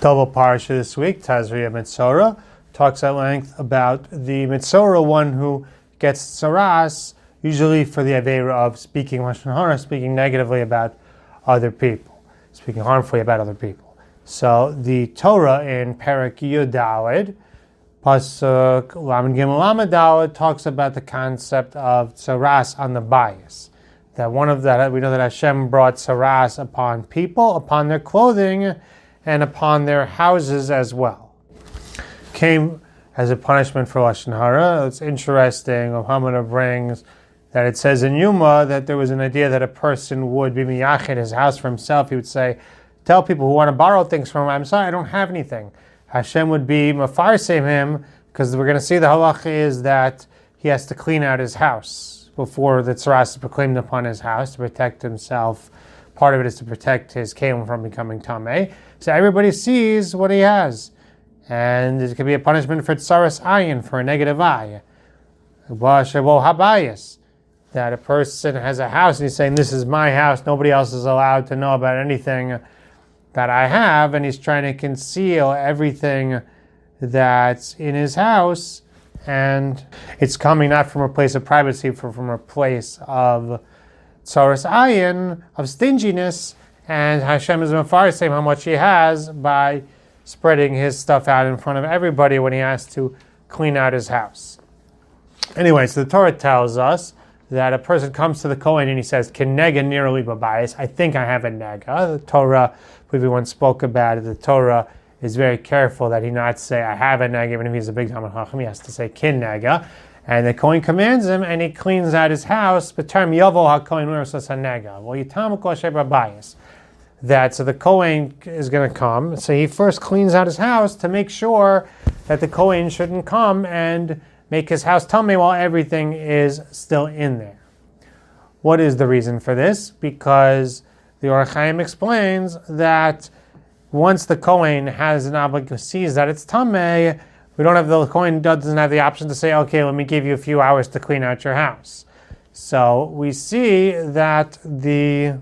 Double parsha this week, Tazria Metzora, talks at length about the Metzora, one who gets Tzaraas, usually for the Aveira of speaking Lashon Hara, speaking negatively about other people, speaking harmfully about other people. So the Torah in Perek Yud Daled, Pasuk Lamed Gimel Lamed Daled, talks about the concept of Tzaraas on the bias. That we know that Hashem brought Tzaraas upon people, upon their clothing, and upon their houses as well. Came as a punishment for Lashon Hara. It's interesting, Hamana brings that it says in Yuma that there was an idea that a person would be miyached his house for himself. He would say, tell people who want to borrow things from him, I'm sorry, I don't have anything. Hashem would be mafarsem him, because we're going to see the halacha is that he has to clean out his house before the Tzaraas is proclaimed upon his house to protect himself. Part of it is to protect his Kohen from becoming Tamei. So everybody sees what he has. And it could be a punishment for Tzaraas ayin, for a negative eye. That a person has a house and he's saying, this is my house, nobody else is allowed to know about anything that I have, and he's trying to conceal everything that's in his house, and it's coming not from a place of privacy, but from a place of Tzaraas ayin, of stinginess, and Hashem is mefarsem how much he has by spreading his stuff out in front of everybody when he has to clean out his house. Anyway, so the Torah tells us that a person comes to the Kohen and he says, Kenega nearly babayis, I think I have a nega. The Torah, we once spoke about it, the Torah is very careful that he not say, I have a nega, even if he's a big Talmid Chacham, he has to say, Kin nega. And the Kohen commands him, and he cleans out his house. B'term yavo ha-Kohen u'ersas ha-nega. Well, yitam kol babayis. So the Kohen is going to come. So he first cleans out his house to make sure that the Kohen shouldn't come and make his house tamei while everything is still in there. What is the reason for this? Because the Orach Chaim explains that once the Kohen has an obligation, sees that it's tamei, the Kohen doesn't have the option to say, okay, let me give you a few hours to clean out your house. So we see that the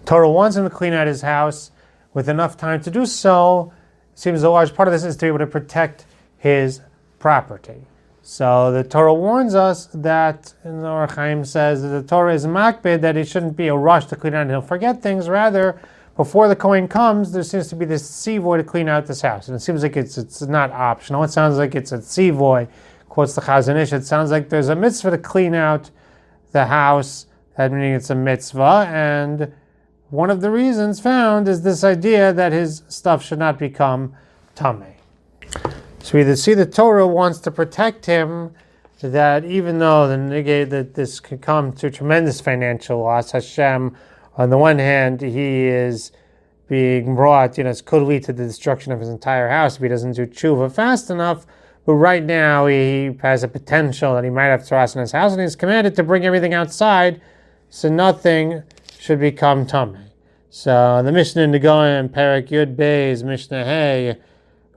Torah wants him to clean out his house with enough time to do so. It seems a large part of this is to be able to protect his property. So the Torah warns us that, and the Orach Chaim says that the Torah is makbid, that it shouldn't be a rush to clean out and he'll forget things. Rather, before the Kohen comes, there seems to be this tzivoy to clean out this house. And it seems like it's not optional. It sounds like it's a tzivoy, quotes the Chazal. It sounds like there's a mitzvah to clean out the house, that meaning it's a mitzvah. And one of the reasons found is this idea that his stuff should not become tamei. So we see the Torah wants to protect him, that even though that this could come to tremendous financial loss, Hashem, on the one hand, he is being brought, it could lead to the destruction of his entire house if he doesn't do tshuva fast enough, but right now he has a potential that he might have Tzaraas in his house, and he's commanded to bring everything outside, so nothing should become tamei. So the Mishnah in the Goyim, Perek Yud Beis, Mishnah Hey,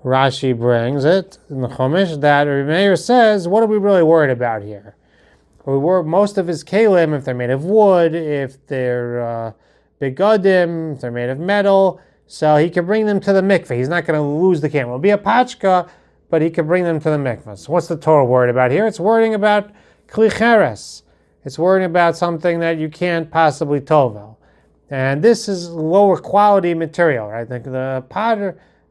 Rashi brings it in the Chumash that Rebbe Meir says, what are we really worried about here? Most of his kalim, if they're made of wood, if they're begadim, if they're made of metal, so he can bring them to the mikveh. He's not going to lose the kalim. It'll be a pachka, but he can bring them to the mikveh. So what's the Torah worried about here? It's worrying about kli cheres. It's worrying about something that you can't possibly tovel. And this is lower quality material, right?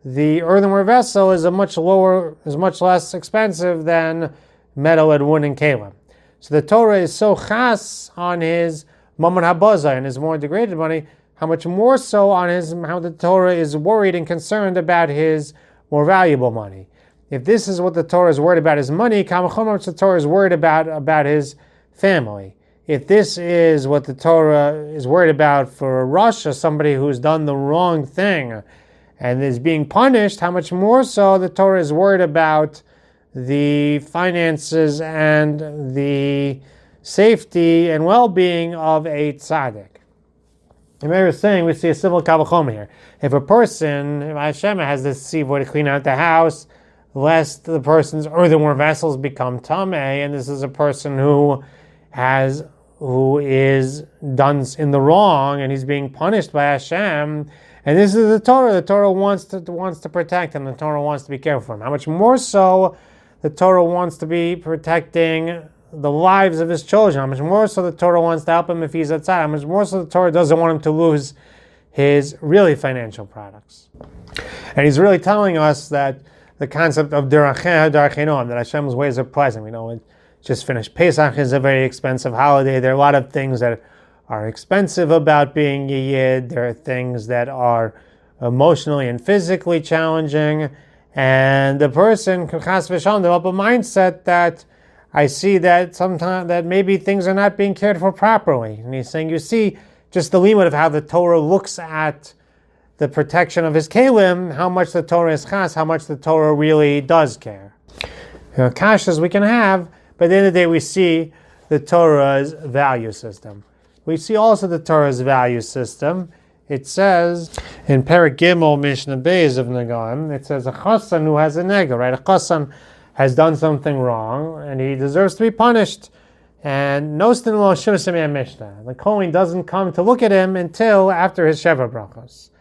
The earthenware vessel is much less expensive than metal and wood and kalim. So the Torah is so chas on his mammon habaza and his more degraded money, how much more so on how the Torah is worried and concerned about his more valuable money. If this is what the Torah is worried about, his money, kamachomar, the Torah is worried about his family. If this is what the Torah is worried about for a Rasha, somebody who's done the wrong thing and is being punished, how much more so the Torah is worried about the finances and the safety and well-being of a tzaddik. And Meir is saying, we see a similar kavachom here. If Hashem has this tzivoy to clean out the house, lest the person's earthenware vessels become tamei, and this is a person who is done in the wrong and he's being punished by Hashem, And this is the Torah. The Torah wants to protect him. The Torah wants to be careful for him. How much more so the Torah wants to be protecting the lives of his children. How much more so the Torah wants to help him if he's outside. How much more so the Torah doesn't want him to lose his really financial products. And he's really telling us that the concept of Deracheh Darchei, that Hashem's ways are pleasant. We know it just finished. Pesach is a very expensive holiday. There are a lot of things that are expensive about being a Yid. There are things that are emotionally and physically challenging. And the person can chas v'shalom develop a mindset that I see that sometimes that maybe things are not being cared for properly. And he's saying, you see, just the limit of how the Torah looks at the protection of his kelim, how much the Torah is chas, how much the Torah really does care. Kashas we can have, but at the end of the day we see the Torah's value system. We see also the Torah's value system. It says in Perek Gimel Mishnah Beis of Nagaim, it says a chassan who has a nega, right? A chassan has done something wrong and he deserves to be punished. And Nostin lo shivasem Mishnah. The Kohen doesn't come to look at him until after his Sheva Brachos.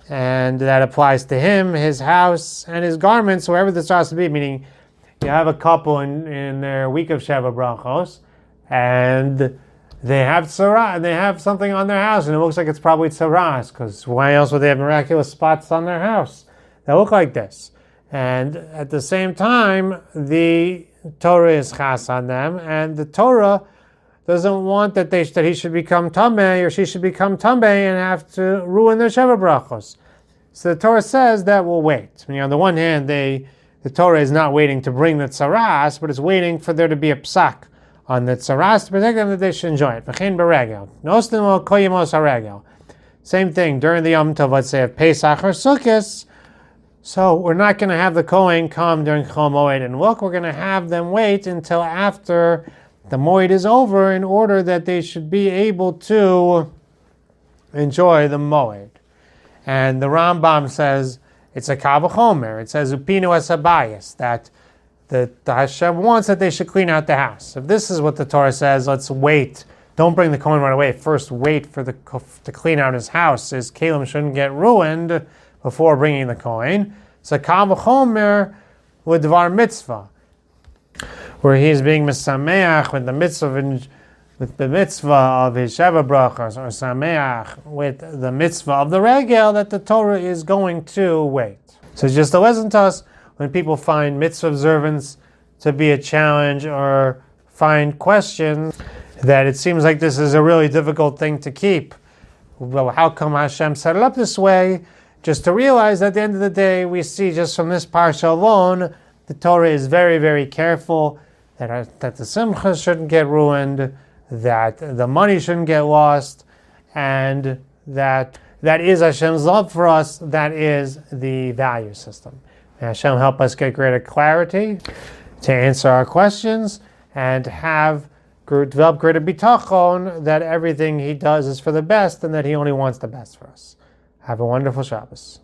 And that applies to him, his house, and his garments, wherever the Tzaraas to be. Meaning, you have a couple in their week of Sheva Brachos, and they have Tzaraas, and they have something on their house, and it looks like it's probably Tzaraas, because why else would they have miraculous spots on their house that look like this? And at the same time, the Torah is chas on them, and the Torah doesn't want that he should become Tamei or she should become Tamei and have to ruin their Sheva Brachos. So the Torah says that we'll wait. I mean, on the one hand, the Torah is not waiting to bring the Tzaraas, but it's waiting for there to be a psak on the Tzaraas to protect them that they should enjoy it. V'chein beregel. Nostin lo kol yemos haregel. Same thing during the Yom Tov, let's say of Pesach or Sukkot. So we're not going to have the Kohen come during Chol Moed and look. We're going to have them wait until after the Moed is over in order that they should be able to enjoy the Moed. And the Rambam says it's a Kal V'chomer. It says Upinu Asabayas, that the Hashem wants that they should clean out the house. If this is what the Torah says, let's wait. Don't bring the Kohen right away. First wait for to clean out his house. His Kalim shouldn't get ruined before bringing the Kohen. It's a Kal V'chomer with Dvar Mitzvah, where he's being misameach with the mitzvah of his Sheva Brachos, or sameach with the mitzvah of the regel that the Torah is going to wait. So just to listen to us, when people find mitzvah observance to be a challenge or find questions that it seems like this is a really difficult thing to keep. Well, how come Hashem set it up this way? Just to realize that at the end of the day, we see just from this parsha alone, the Torah is very, very careful that the simcha shouldn't get ruined, that the money shouldn't get lost, and that is Hashem's love for us. That is the value system. May Hashem help us get greater clarity to answer our questions and develop greater bitachon that everything He does is for the best and that He only wants the best for us. Have a wonderful Shabbos.